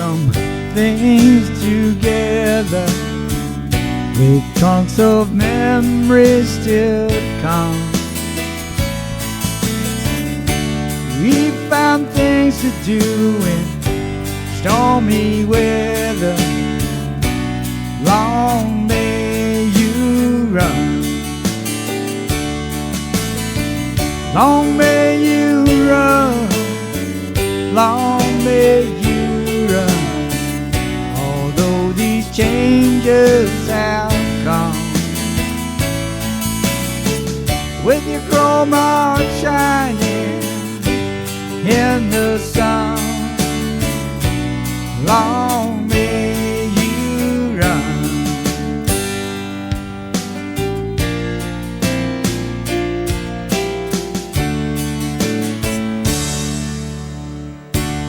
some things together with chunks of memories still to come. We found things to do in stormy weather. Long may you run. Long may you run. Long may you run. Although these changes have come, with your chrome heart shining in the sun, long may you run.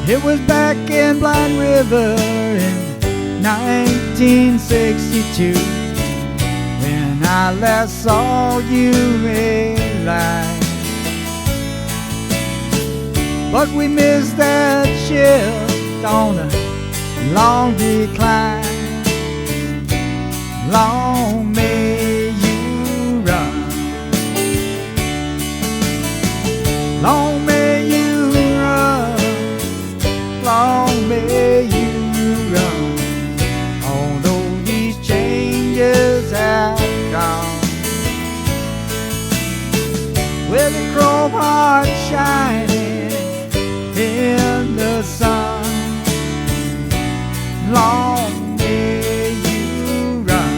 It was back in Blind River in 1962 when I last saw you alive. But we missed that shift on a long decline. Long may you run. Long may you run. Long may you run. Although these changes have come, with a chrome heart shining in the sun, long may you run.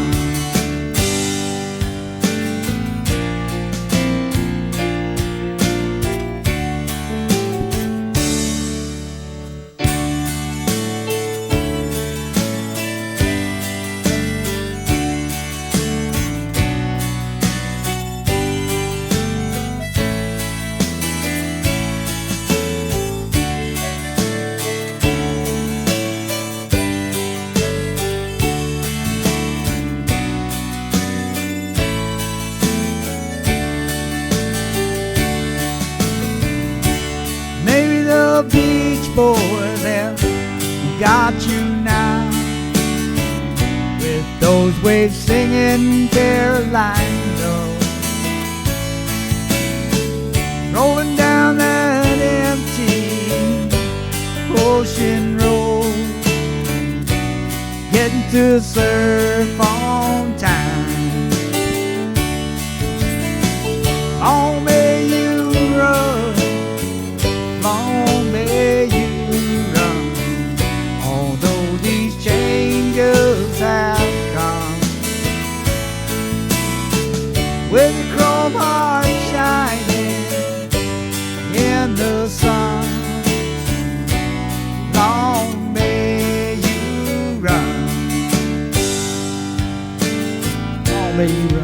The Beach Boys have got you now, with those waves singing Carolina, rolling down that empty ocean road, getting to surf on time. Long may you run. Long may you run. Although these changes have come, with a chrome heart shining in the sun, long may you run. Long may you run.